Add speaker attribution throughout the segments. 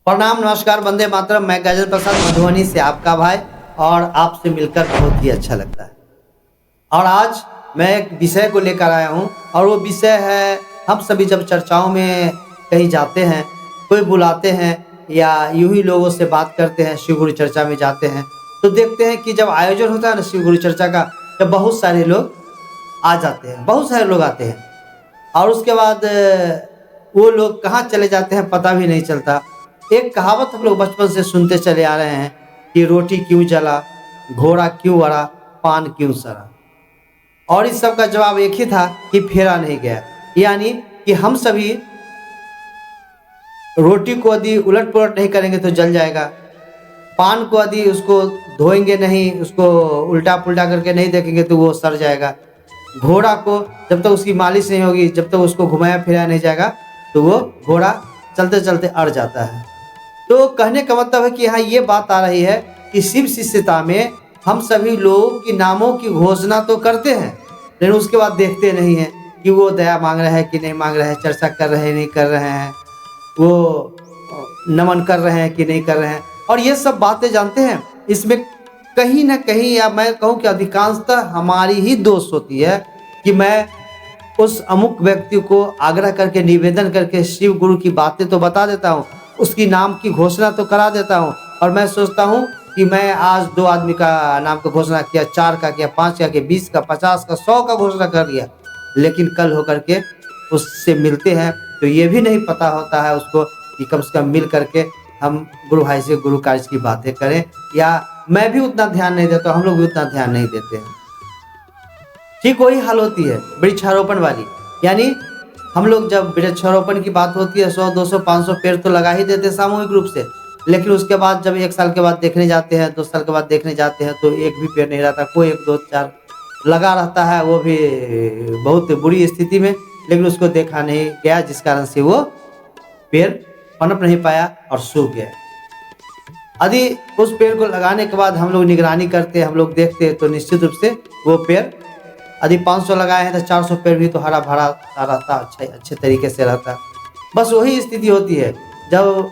Speaker 1: प्रणाम, नमस्कार, वंदे मातरम। मैं गजल प्रसाद मधुबनी से आपका भाई, और आपसे मिलकर बहुत ही अच्छा लगता है। और आज मैं एक विषय को लेकर आया हूँ, और वो विषय है, हम सभी जब चर्चाओं में कहीं जाते हैं, कोई बुलाते हैं या यूं ही लोगों से बात करते हैं, शिव गुरु चर्चा में जाते हैं, तो देखते हैं कि जब आयोजन होता है ना शिव गुरु चर्चा का, जब बहुत सारे लोग आ जाते हैं, बहुत सारे लोग आते हैं, और उसके बाद वो लोग कहाँ चले जाते हैं पता भी नहीं चलता। एक कहावत हम लोग बचपन से सुनते चले आ रहे हैं कि रोटी क्यों जला, घोड़ा क्यों अड़ा, पान क्यों सड़ा। और इस सब का जवाब एक ही था कि फेरा नहीं गया। यानी कि हम सभी रोटी को यदि उलट पुलट नहीं करेंगे तो जल जाएगा, पान को यदि उसको धोएंगे नहीं, उसको उल्टा पुल्टा करके नहीं देखेंगे तो वो सड़ जाएगा, घोड़ा को जब तक उसकी मालिश नहीं होगी, जब तक उसको घुमाया फिराया नहीं जाएगा, तो वो घोड़ा चलते चलते अड़ जाता है। तो कहने का मतलब है कि यहाँ ये बात आ रही है कि शिव शिष्यता में हम सभी लोग की नामों की घोषणा तो करते हैं, लेकिन उसके बाद देखते नहीं हैं कि वो दया मांग रहे हैं कि नहीं मांग रहे हैं, चर्चा कर रहे हैं नहीं कर रहे हैं, वो नमन कर रहे हैं कि नहीं कर रहे हैं। और ये सब बातें जानते हैं, इसमें कहीं ना कहीं, या मैं कहूँ कि अधिकांशतः हमारी ही दोष होती है कि मैं उस अमुक व्यक्ति को आग्रह करके, निवेदन करके शिव गुरु की बातें तो बता देता हूँ, उसकी नाम की घोषणा तो करा देता हूँ, और मैं सोचता हूँ कि मैं आज 2 आदमी का नाम का घोषणा किया, 4 का किया, 5 का किया, 20 का, 50 का, 100 का घोषणा कर लिया, लेकिन कल होकर के उससे मिलते हैं तो ये भी नहीं पता होता है उसको कि कम से कम मिल करके हम गुरु भाई से गुरु कार्य की बातें करें, या मैं भी उतना ध्यान नहीं देता, हम लोग भी उतना ध्यान नहीं देते हैं। ठीक वही हाल होती है वृक्षारोपण वाली। यानी हम लोग जब वृक्षारोपण की बात होती है, 100, 200, 500 पेड़ तो लगा ही देते हैं सामूहिक रूप से, लेकिन उसके बाद जब 1 साल के बाद देखने जाते हैं, 2 साल के बाद देखने जाते हैं, तो एक भी पेड़ नहीं रहता, कोई 1, 2, 4 लगा रहता है, वो भी बहुत बुरी स्थिति में, लेकिन उसको देखा नहीं गया, जिस कारण से वो पेड़ पनप नहीं पाया और सूख गया। यदि उस पेड़ को लगाने के बाद हम लोग निगरानी करते, हम लोग देखते हैं, तो निश्चित रूप से वो पेड़, यदि 500 लगाए हैं तो 400 पेड़ भी तो हरा भरा रहता, अच्छे तरीके से रहता। बस वही स्थिति होती है जब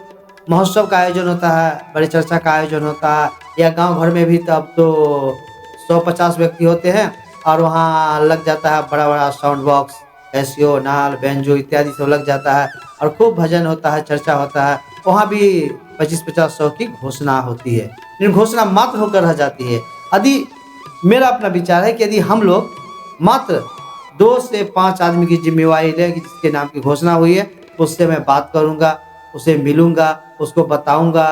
Speaker 1: महोत्सव का आयोजन होता है, बड़ी चर्चा का आयोजन होता है, या गांव घर में भी, तब तो 150 व्यक्ति होते हैं, और वहाँ लग जाता है बड़ा बड़ा साउंड बॉक्स, कैसियो, नाल, बेंजो इत्यादि सब लग जाता है, और खूब भजन होता है, चर्चा होता है। वहाँ भी 25-50, 100 की घोषणा होती है, लेकिन घोषणा मात्र होकर रह जाती है। यदि मेरा अपना विचार है कि यदि हम लोग मात्र 2 से 5 आदमी की जिम्मेवारी ले कि जिसके नाम की घोषणा हुई है, उससे मैं बात करूंगा, उसे मिलूंगा, उसको बताऊंगा,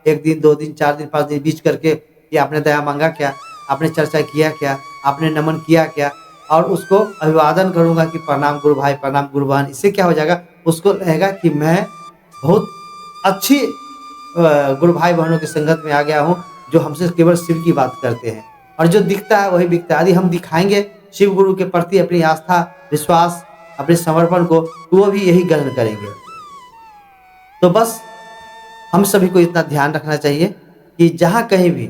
Speaker 1: 1 दिन, 2 दिन, 4 दिन, 5 दिन बीच करके कि आपने दया मांगा क्या, आपने चर्चा किया क्या, आपने नमन किया क्या, और उसको अभिवादन करूंगा कि प्रणाम गुरु भाई, प्रणाम गुरु बहन। इससे क्या हो जाएगा, उसको लगेगा कि मैं बहुत अच्छी गुरु भाई बहनों की संगत में आ गया हूँ, जो हमसे केवल शिव की बात करते हैं, और जो दिखता है वही बिकता है। यदि हम दिखाएंगे शिव गुरु के प्रति अपनी आस्था, विश्वास, अपने समर्पण को, तो वो भी यही ग्रहण करेंगे। तो बस हम सभी को इतना ध्यान रखना चाहिए कि जहाँ कहीं भी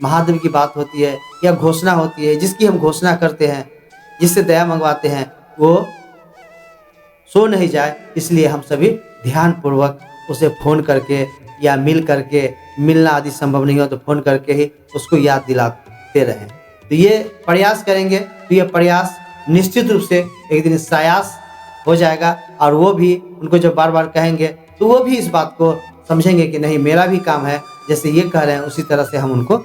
Speaker 1: महादेव की बात होती है या घोषणा होती है, जिसकी हम घोषणा करते हैं, जिससे दया मंगवाते हैं, वो सो नहीं जाए, इसलिए हम सभी ध्यान पूर्वक उसे फ़ोन करके या मिल करके, मिलना आदि संभव नहीं हो तो फ़ोन करके ही उसको याद दिलाते रहें। तो ये प्रयास करेंगे तो ये प्रयास निश्चित रूप से एक दिन सायास हो जाएगा, और वो भी उनको जब बार बार कहेंगे तो वो भी इस बात को समझेंगे कि नहीं, मेरा भी काम है, जैसे ये कह रहे हैं उसी तरह से हम उनको,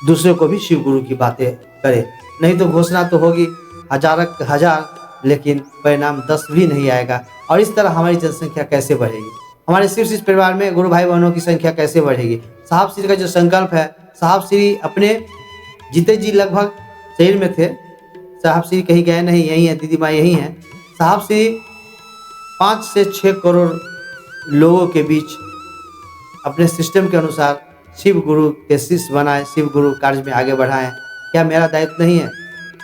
Speaker 1: दूसरे को भी शिव गुरु की बातें करें। नहीं तो घोषणा तो होगी हजार, लेकिन परिणाम 10 भी नहीं आएगा, और इस तरह हमारी जनसंख्या कैसे बढ़ेगी, हमारे शिव शिष्य परिवार में गुरु भाई बहनों की संख्या कैसे बढ़ेगी। साहब श्री का जो संकल्प है, साहब श्री अपने जीते जी लगभग शरीर में थे, साहब श्री कहीं गए नहीं, यही है, दीदी माँ यही हैं। साहब श्री 5 से 6 करोड़ लोगों के बीच अपने सिस्टम के अनुसार शिव गुरु के शिष्य बनाएं, शिव गुरु कार्य में आगे बढ़ाएं। क्या मेरा दायित्व नहीं है?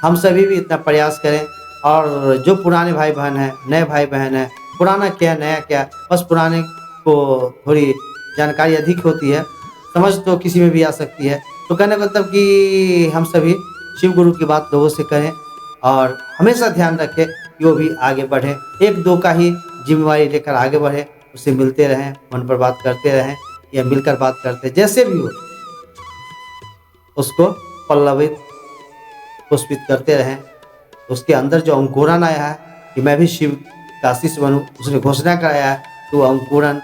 Speaker 1: हम सभी भी इतना प्रयास करें, और जो पुराने भाई बहन हैं, नए भाई बहन हैं, पुराना क्या नया क्या, बस पुराने को थोड़ी जानकारी अधिक होती है, समझ तो किसी में भी आ सकती है। तो कहने का मतलब कि हम सभी शिव गुरु की बात लोगों से करें, और हमेशा ध्यान रखें कि वो भी आगे बढ़े, 1-2 का ही जिम्मेवारी लेकर आगे बढ़े, उससे मिलते रहें, फ़ोन पर बात करते रहें या मिलकर बात करते, जैसे भी हो उसको पल्लवित पुष्पित करते रहें। उसके अंदर जो अंकुरन आया है कि मैं भी शिव का शिष्य बनूँ, उसने घोषणा कराया है, तो अंकुरन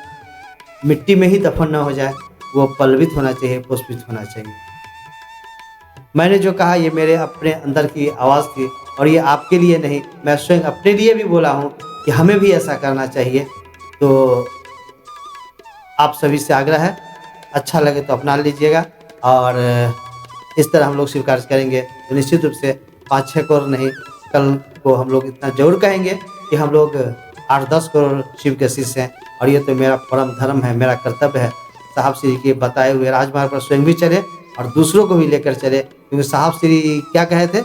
Speaker 1: मिट्टी में ही दफन न हो जाए, वो पल्लवित होना चाहिए, पुष्पित होना चाहिए। मैंने जो कहा ये मेरे अपने अंदर की आवाज़ थी और ये आपके लिए नहीं, मैं स्वयं अपने लिए भी बोला हूँ कि हमें भी ऐसा करना चाहिए। तो आप सभी से आग्रह है, अच्छा लगे तो अपना लीजिएगा और इस तरह हम लोग शिव कार्य करेंगे तो निश्चित रूप से 5-6 करोड़ नहीं, कल को हम लोग इतना ज़रूर कहेंगे कि हम लोग 8-10 करोड़ शिव के शिष्य हैं और ये तो मेरा परम धर्म है, मेरा कर्तव्य है। साहब श्री के बताए हुए राजमार्ग पर स्वयं भी चले और दूसरों को भी लेकर चले, क्योंकि साहब श्री क्या कहे थे,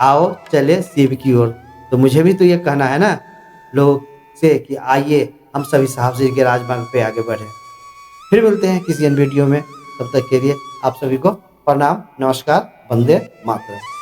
Speaker 1: आओ चले शिव की ओर। तो मुझे भी तो ये कहना है ना लोग से कि आइए हम सभी साहब श्री के राजमार्ग पे आगे बढ़ें। फिर मिलते हैं किसी अन्य वीडियो में, तब तक के लिए आप सभी को प्रणाम, नमस्कार, वंदे मातरम।